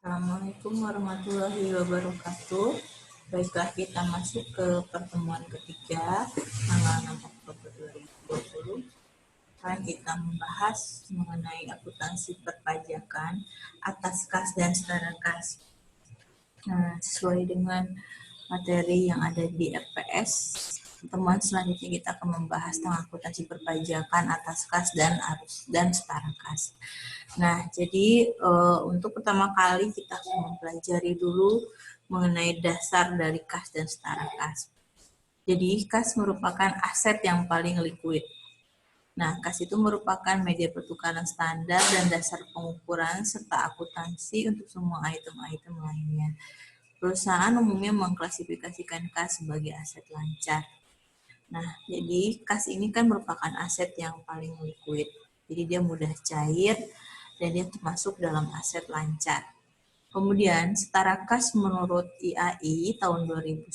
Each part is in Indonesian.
Assalamualaikum warahmatullahi wabarakatuh. Baiklah, kita masuk ke pertemuan ketiga tanggal 6 Oktober 2020. Sekarang kita membahas mengenai akuntansi perpajakan atas kas dan setara kas. Nah, sesuai dengan materi yang ada di RPS, pertemuan selanjutnya kita akan membahas tentang akuntansi perpajakan atas kas dan arus dan setara kas. Nah, jadi untuk pertama kali kita akan mempelajari dulu mengenai dasar dari kas dan setara kas. Jadi, kas merupakan aset yang paling liquid. Nah, kas itu merupakan media pertukaran standar dan dasar pengukuran serta akuntansi untuk semua item-item lainnya. Perusahaan umumnya mengklasifikasikan kas sebagai aset lancar. Nah, jadi kas ini kan merupakan aset yang paling liquid. Jadi dia mudah cair dan dia termasuk dalam aset lancar. Kemudian, setara kas menurut IAI tahun 2009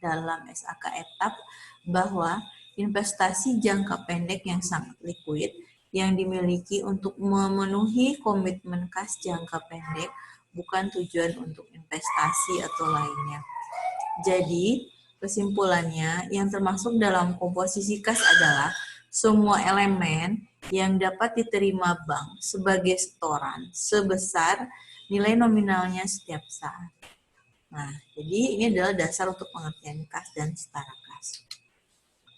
dalam SAK etap bahwa investasi jangka pendek yang sangat liquid yang dimiliki untuk memenuhi komitmen kas jangka pendek bukan tujuan untuk investasi atau lainnya. Jadi, kesimpulannya yang termasuk dalam komposisi kas adalah semua elemen yang dapat diterima bank sebagai setoran sebesar nilai nominalnya setiap saat. Nah, jadi ini adalah dasar untuk pengertian kas dan setara kas.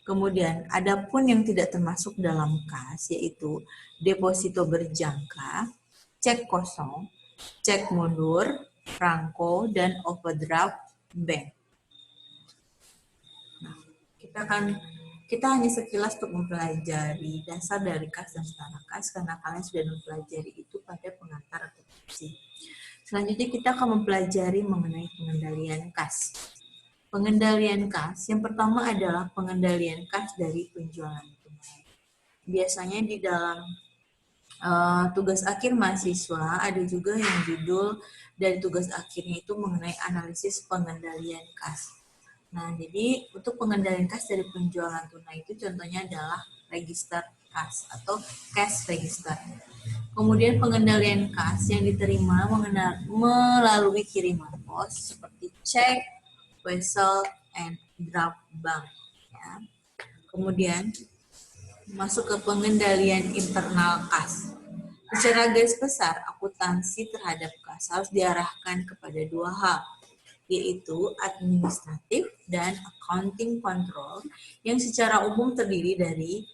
Kemudian, adapun yang tidak termasuk dalam kas yaitu deposito berjangka, cek kosong, cek mundur, franko, dan overdraft bank. Nah, kita hanya sekilas untuk mempelajari dasar dari kas dan setara kas karena kalian sudah mempelajari itu pada pengantar akuntansi. Selanjutnya kita akan mempelajari mengenai pengendalian kas. Pengendalian kas yang pertama adalah pengendalian kas dari penjualan tunai. Biasanya di dalam tugas akhir mahasiswa ada juga yang judul dari tugas akhirnya itu mengenai analisis pengendalian kas. Nah, jadi untuk pengendalian kas dari penjualan tunai itu contohnya adalah register kas atau cash register. Kemudian pengendalian kas yang diterima melalui kiriman pos seperti cek, wesel, and draft bank. Ya. Kemudian masuk ke pengendalian internal kas. Secara garis besar, akuntansi terhadap kas harus diarahkan kepada dua hal, yaitu administratif dan accounting control yang secara umum terdiri dari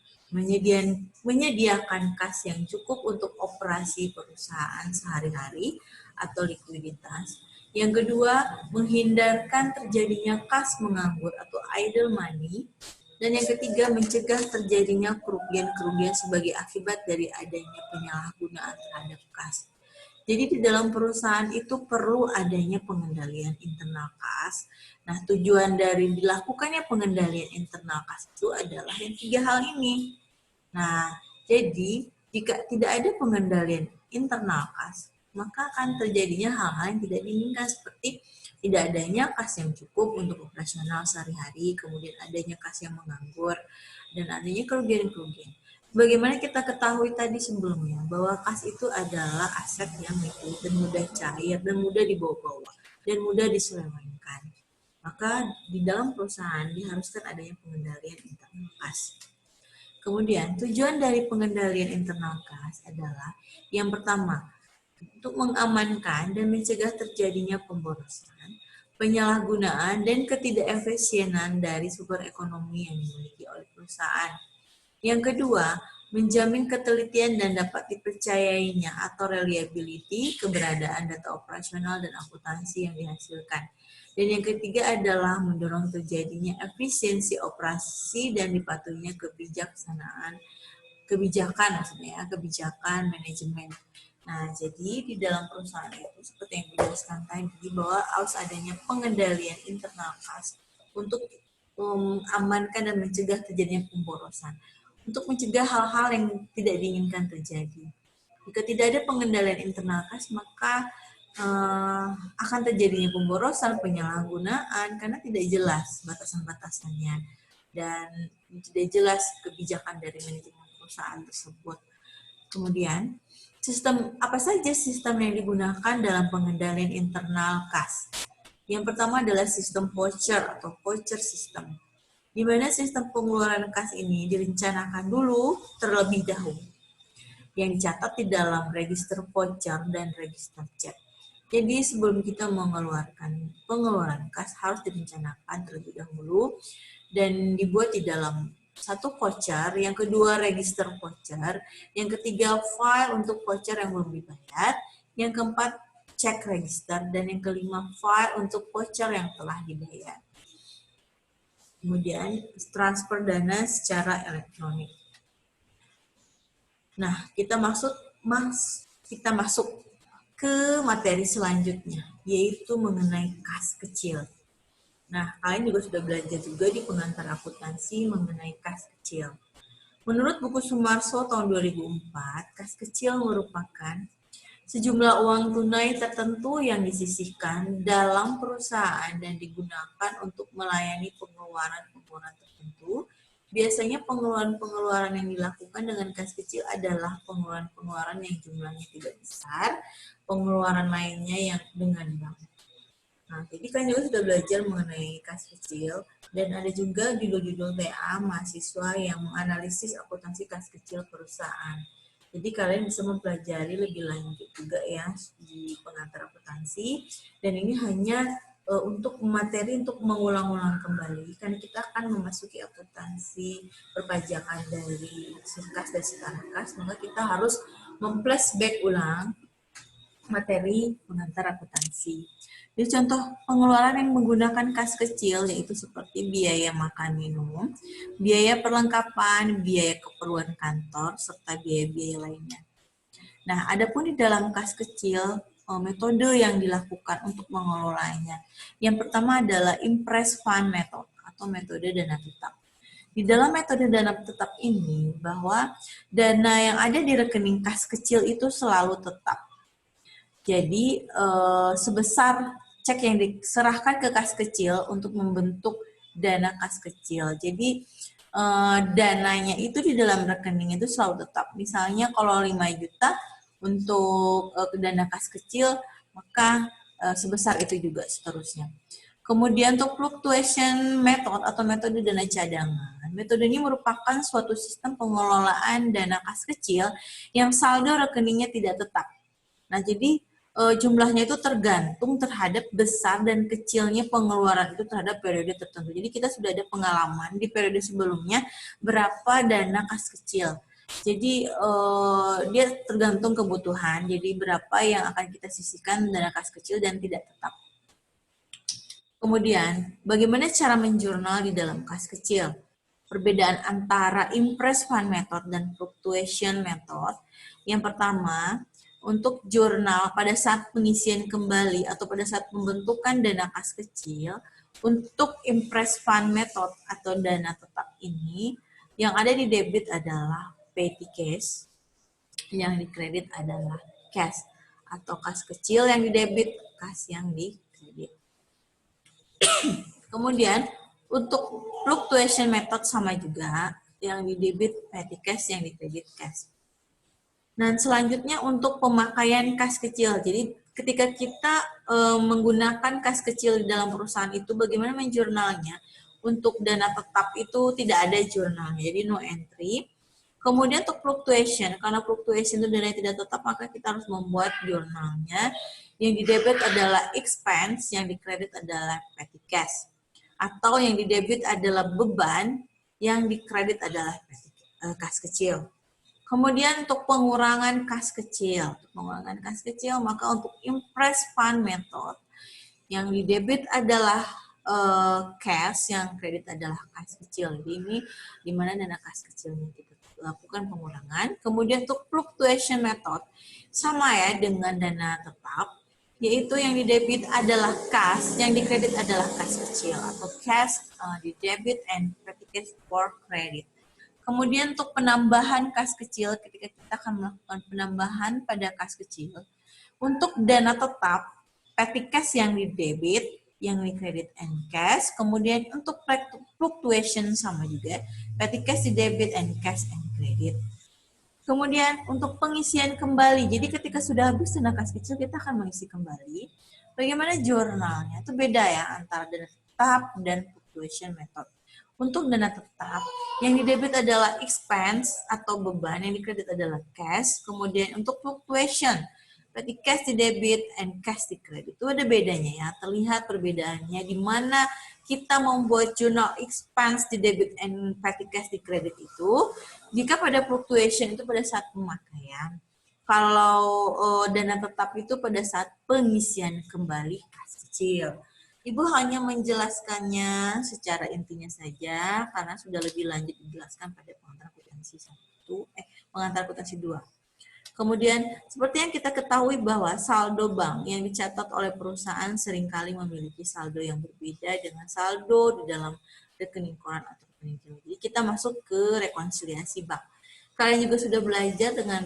menyediakan kas yang cukup untuk operasi perusahaan sehari-hari atau likuiditas. Yang kedua, menghindarkan terjadinya kas menganggur atau idle money. Dan yang ketiga, mencegah terjadinya kerugian-kerugian sebagai akibat dari adanya penyalahgunaan terhadap kas. Jadi di dalam perusahaan itu perlu adanya pengendalian internal kas. Nah, tujuan dari dilakukannya pengendalian internal kas itu adalah yang tiga hal ini. Nah, jadi jika tidak ada pengendalian internal kas, maka akan terjadinya hal-hal yang tidak diinginkan seperti tidak adanya kas yang cukup untuk operasional sehari-hari, kemudian adanya kas yang menganggur, dan adanya kerugian-kerugian. Bagaimana kita ketahui tadi sebelumnya bahwa kas itu adalah aset yang liquid dan mudah cair dan mudah dibawa-bawa dan mudah diselewengkan. Maka di dalam perusahaan diharuskan adanya pengendalian internal kas. Kemudian tujuan dari pengendalian internal kas adalah yang pertama, untuk mengamankan dan mencegah terjadinya pemborosan, penyalahgunaan, dan ketidakefisienan dari sumber ekonomi yang dimiliki oleh perusahaan. Yang kedua, menjamin ketelitian dan dapat dipercayainya atau reliability keberadaan data operasional dan akuntansi yang dihasilkan. Dan yang ketiga adalah mendorong terjadinya efisiensi operasi dan dipatuhinya kebijakan manajemen. Nah, jadi di dalam perusahaan itu seperti yang dijelaskan tadi bahwa harus adanya pengendalian internal kas untuk mengamankan dan mencegah terjadinya pemborosan. Untuk mencegah hal-hal yang tidak diinginkan terjadi. Jika tidak ada pengendalian internal kas, maka akan terjadinya pemborosan, penyalahgunaan karena tidak jelas batasan-batasannya dan tidak jelas kebijakan dari manajemen perusahaan tersebut. Kemudian Apa saja sistem yang digunakan dalam pengendalian internal kas? Yang pertama adalah sistem voucher atau voucher system, di mana sistem pengeluaran kas ini direncanakan dulu terlebih dahulu, yang dicatat di dalam register voucher dan register cek. Jadi sebelum kita mengeluarkan pengeluaran kas harus direncanakan terlebih dahulu dan dibuat di dalam satu voucher, yang kedua register voucher, yang ketiga file untuk voucher yang belum dibayar, yang keempat cek register, dan yang kelima file untuk voucher yang telah dibayar. Kemudian transfer dana secara elektronik. Nah, kita masuk ke materi selanjutnya, yaitu mengenai kas kecil. Nah, kalian juga sudah belajar juga di pengantar akuntansi mengenai kas kecil. Menurut buku Sumarso tahun 2004, kas kecil merupakan sejumlah uang tunai tertentu yang disisihkan dalam perusahaan dan digunakan untuk melayani pengeluaran-pengeluaran tertentu. Biasanya pengeluaran-pengeluaran yang dilakukan dengan kas kecil adalah pengeluaran-pengeluaran yang jumlahnya tidak besar, pengeluaran lainnya yang dengan bank. Nah, jadi kalian juga sudah belajar mengenai kas kecil, dan ada juga judul-judul TA mahasiswa yang menganalisis akuntansi kas kecil perusahaan. Jadi kalian bisa mempelajari lebih lanjut juga ya di pengantar akuntansi, dan ini hanya untuk materi untuk mengulang-ulang kembali, karena kita akan memasuki akuntansi perpajakan dari kas dan setara kas, maka kita harus memflashback ulang materi pengantar akuntansi. Jadi contoh pengeluaran yang menggunakan kas kecil yaitu seperti biaya makan minum, biaya perlengkapan, biaya keperluan kantor, serta biaya-biaya lainnya. Nah, adapun di dalam kas kecil, metode yang dilakukan untuk mengelolanya. Yang pertama adalah impress fund method atau metode dana tetap. Di dalam metode dana tetap ini, bahwa dana yang ada di rekening kas kecil itu selalu tetap. Jadi, sebesar cek yang diserahkan ke kas kecil untuk membentuk dana kas kecil. Jadi, dananya itu di dalam rekening itu selalu tetap. Misalnya kalau 5 juta untuk dana kas kecil, maka sebesar itu juga seterusnya. Kemudian untuk fluctuation method atau metode dana cadangan. Metode ini merupakan suatu sistem pengelolaan dana kas kecil yang saldo rekeningnya tidak tetap. Nah, jadi jumlahnya itu tergantung terhadap besar dan kecilnya pengeluaran itu terhadap periode tertentu. Jadi kita sudah ada pengalaman di periode sebelumnya berapa dana kas kecil. Jadi dia tergantung kebutuhan. Jadi berapa yang akan kita sisihkan dana kas kecil dan tidak tetap. Kemudian bagaimana cara menjurnal di dalam kas kecil? Perbedaan antara impress fund method dan fluctuation method. Yang pertama, untuk jurnal pada saat pengisian kembali atau pada saat pembentukan dana kas kecil, untuk impress fund method atau dana tetap ini, yang ada di debit adalah petty cash, yang di kredit adalah cash, atau kas kecil yang di debit, kas yang di kredit. Kemudian untuk fluctuation method sama juga, yang di debit petty cash, yang di kredit cash. Dan selanjutnya untuk pemakaian kas kecil. Jadi ketika kita menggunakan kas kecil di dalam perusahaan itu, bagaimana menjurnalnya? Untuk dana tetap itu tidak ada jurnalnya, jadi no entry. Kemudian untuk fluctuation, karena fluctuation itu dana tidak tetap, maka kita harus membuat jurnalnya. Yang di debit adalah expense, yang di kredit adalah petty cash. Atau yang di debit adalah beban, yang di kredit adalah kas kecil. Kemudian untuk pengurangan kas kecil, maka untuk impress fund method, yang di debit adalah cash, yang kredit adalah kas kecil. Jadi ini di mana dana kas kecilnya kita lakukan pengurangan. Kemudian untuk fluctuation method, sama ya dengan dana tetap, yaitu yang di debit adalah kas, yang di kredit adalah kas kecil, atau cash di debit and petty cash for credit. Kemudian untuk penambahan kas kecil, ketika kita akan melakukan penambahan pada kas kecil, untuk dana tetap, petty cash yang di debit, yang di credit and cash. Kemudian untuk fluctuation sama juga, petty cash di debit and cash and credit. Kemudian untuk pengisian kembali, jadi ketika sudah habis dana kas kecil kita akan mengisi kembali. Bagaimana jurnalnya? Itu beda ya antara dana tetap dan fluctuation method. Untuk dana tetap, yang didebit adalah expense atau beban, yang dikredit adalah cash. Kemudian untuk fluctuation, berarti cash di debit and cash di kredit. Itu ada bedanya ya, terlihat perbedaannya di mana kita membuat jurnal expense di debit and petty cash di kredit itu jika pada fluctuation itu pada saat pemakaian. Kalau dana tetap itu pada saat pengisian kembali kas kecil. Ibu hanya menjelaskannya secara intinya saja karena sudah lebih lanjut dijelaskan pada pengantar akuntansi 1, pengantar akuntansi 2. Kemudian, seperti yang kita ketahui bahwa saldo bank yang dicatat oleh perusahaan seringkali memiliki saldo yang berbeda dengan saldo di dalam rekening koran atau rekening giro. Jadi kita masuk ke rekonsiliasi bank. Kalian juga sudah belajar dengan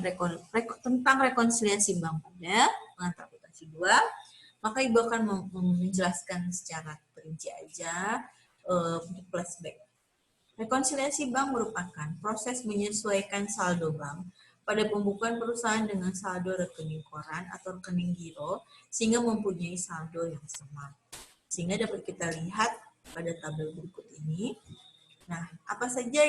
tentang rekonsiliasi bank pada pengantar akuntansi 2. Maka Ibu akan menjelaskan secara perinci aja untuk flashback. Rekonsiliasi bank merupakan proses menyesuaikan saldo bank pada pembukuan perusahaan dengan saldo rekening koran atau rekening giro sehingga mempunyai saldo yang sama. Sehingga dapat kita lihat pada tabel berikut ini. Nah, apa saja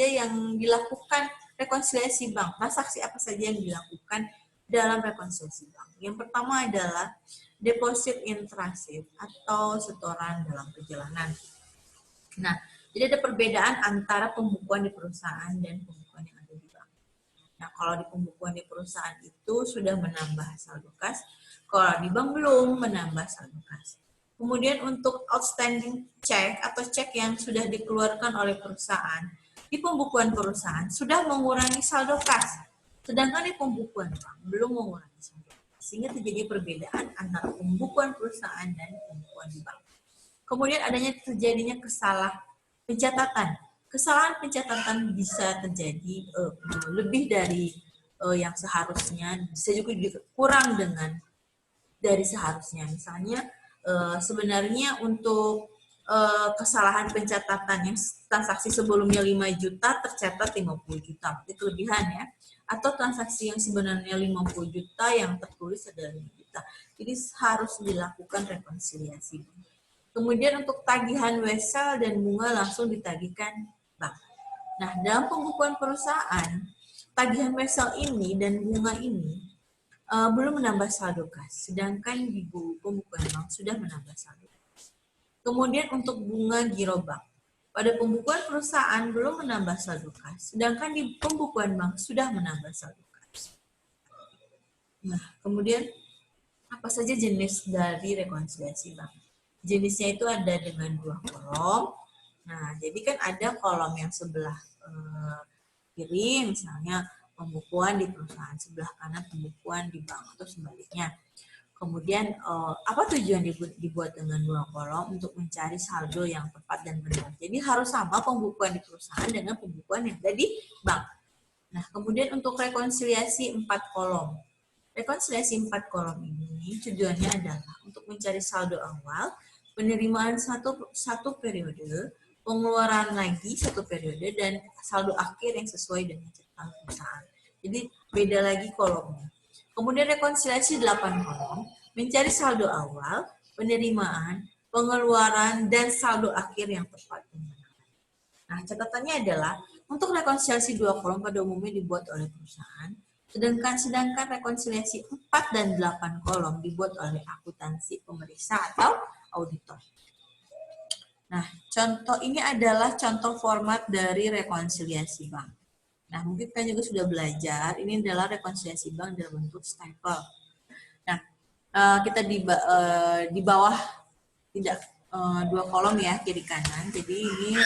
yang dilakukan rekonsiliasi bank? Transaksi apa saja yang dilakukan dalam rekonsiliasi bank? Yang pertama adalah deposit in transit atau setoran dalam perjalanan. Nah, jadi ada perbedaan antara pembukuan di perusahaan dan pembukuan yang ada di bank. Nah, kalau di pembukuan di perusahaan itu sudah menambah saldo kas, kalau di bank belum menambah saldo kas. Kemudian untuk outstanding check atau cek yang sudah dikeluarkan oleh perusahaan, di pembukuan perusahaan sudah mengurangi saldo kas, sedangkan di pembukuan bank belum mengurangi saldo kas. Sehingga terjadi perbedaan antara pembukuan perusahaan dan pembukuan di bank. Kemudian terjadinya pencatatan. Kesalahan pencatatan bisa terjadi lebih dari yang seharusnya, bisa juga kurang dari seharusnya. Misalnya sebenarnya untuk kesalahan pencatatan yang transaksi sebelumnya 5 juta tercatat 50 juta, itu kelebihan ya. Atau transaksi yang sebenarnya 50 juta yang tertulis adalah 5 juta. Jadi harus dilakukan rekonsiliasi. Kemudian untuk tagihan wesel dan bunga langsung ditagihkan bank. Nah, dalam pembukuan perusahaan, tagihan wesel ini dan bunga ini belum menambah saldo kas, sedangkan di pembukuan bank sudah menambah saldo kas. Kemudian untuk bunga giro bank, pada pembukuan perusahaan belum menambah saldo kas, sedangkan di pembukuan bank sudah menambah saldo kas. Nah, kemudian apa saja jenis dari rekonsiliasi bank? Jenisnya itu ada dengan 2 kolom. Nah, jadi kan ada kolom yang sebelah kiri, misalnya pembukuan di perusahaan, sebelah kanan pembukuan di bank atau sebaliknya. Kemudian apa tujuan dibuat dengan 2 kolom? Untuk mencari saldo yang tepat dan benar. Jadi harus sama pembukuan di perusahaan dengan pembukuan yang ada di bank. Nah, kemudian untuk rekonsiliasi 4 kolom. Rekonsiliasi 4 kolom ini tujuannya adalah untuk mencari saldo awal, penerimaan satu periode, pengeluaran lagi satu periode, dan saldo akhir yang sesuai dengan catatan perusahaan. Jadi beda lagi kolomnya. Kemudian rekonsiliasi 8 kolom, mencari saldo awal, penerimaan, pengeluaran, dan saldo akhir yang tepat. Nah, catatannya adalah untuk rekonsiliasi 2 kolom pada umumnya dibuat oleh perusahaan, sedangkan rekonsiliasi 4 dan 8 kolom dibuat oleh akuntansi pemeriksa atau auditor. Nah, contoh ini adalah contoh format dari rekonsiliasi bank. Nah, mungkin kan juga sudah belajar, ini adalah rekonsiliasi bank dalam bentuk staple. Nah, kita di bawah tidak 2 kolom ya, kiri kanan. Jadi ini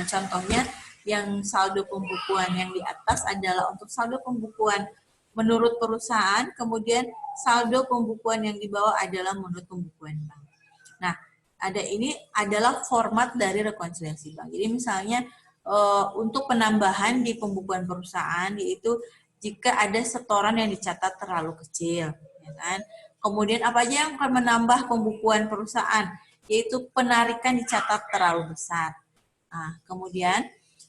contohnya yang saldo pembukuan yang di atas adalah untuk saldo pembukuan menurut perusahaan, kemudian saldo pembukuan yang di bawah adalah menurut pembukuan bank. Nah, ini adalah format dari rekonsiliasi bank. Jadi misalnya untuk penambahan di pembukuan perusahaan yaitu jika ada setoran yang dicatat terlalu kecil, ya kan? Kemudian apa aja yang akan menambah pembukuan perusahaan? Yaitu penarikan dicatat terlalu besar. Nah, kemudian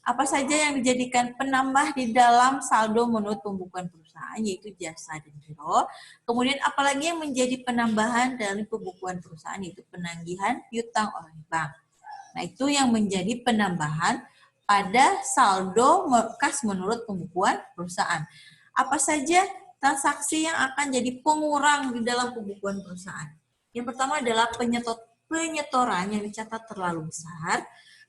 Apa saja yang dijadikan penambah di dalam saldo menurut pembukuan perusahaan, yaitu jasa dan giro. Kemudian apalagi yang menjadi penambahan dari pembukuan perusahaan, yaitu penanggihan piutang oleh bank. Nah, itu yang menjadi penambahan pada saldo kas menurut pembukuan perusahaan. Apa saja transaksi yang akan jadi pengurang di dalam pembukuan perusahaan? Yang pertama adalah penyetoran yang dicatat terlalu besar.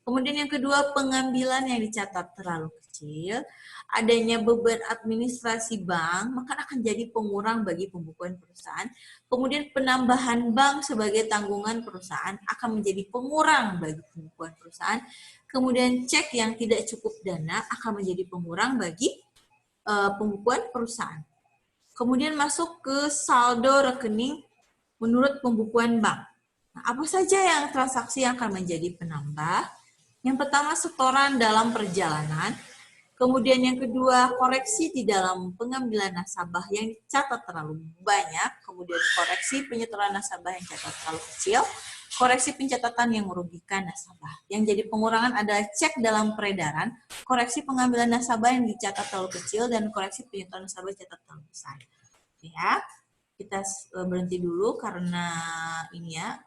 Kemudian yang kedua, pengambilan yang dicatat terlalu kecil. Adanya beban administrasi bank, maka akan jadi pengurang bagi pembukuan perusahaan. Kemudian penambahan bank sebagai tanggungan perusahaan akan menjadi pengurang bagi pembukuan perusahaan. Kemudian cek yang tidak cukup dana akan menjadi pengurang bagi pembukuan perusahaan. Kemudian masuk ke saldo rekening menurut pembukuan bank. Nah, apa saja yang transaksi yang akan menjadi penambah? Yang pertama, setoran dalam perjalanan. Kemudian yang kedua, koreksi di dalam pengambilan nasabah yang dicatat terlalu banyak. Kemudian koreksi penyetoran nasabah yang dicatat terlalu kecil. Koreksi pencatatan yang merugikan nasabah. Yang jadi pengurangan adalah cek dalam peredaran, koreksi pengambilan nasabah yang dicatat terlalu kecil, dan koreksi penyetoran nasabah yang dicatat terlalu besar. Ya, kita berhenti dulu karena ini ya,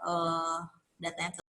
datanya